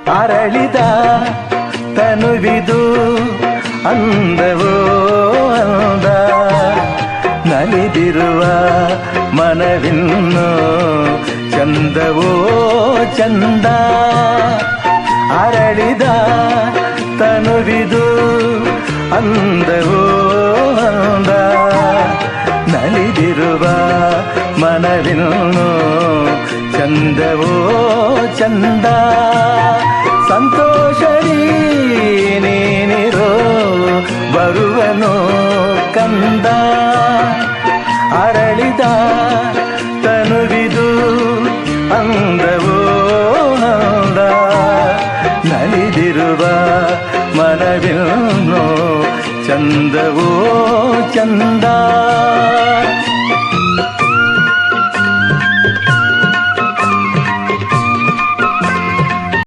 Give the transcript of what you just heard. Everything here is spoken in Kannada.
ಅರಳಿದ ತನುವಿದು ಅಂದವೋ ಅಂದ, ನಲಿದಿರುವ ಮನವಿನ್ನು ಚಂದವೋ ಚಂದ. ಅರಳಿದ ತನುವಿದು ಅಂದವೋ ಅಂದ, ನಲಿದಿರುವ ಮನವಿನ್ನು ಚಂದವೋ ಚಂದ. ಸಂತೋಷವೀ ನೀನಿರೋ ಬರುವನೋ ಕಂದ. ಅರಳಿದ ತನುವಿದು ಅಂದವೋ ಅಂದ, ನಲಿದಿರುವ ಮನವಿನ್ನು ಚಂದವೋ ಚಂದ.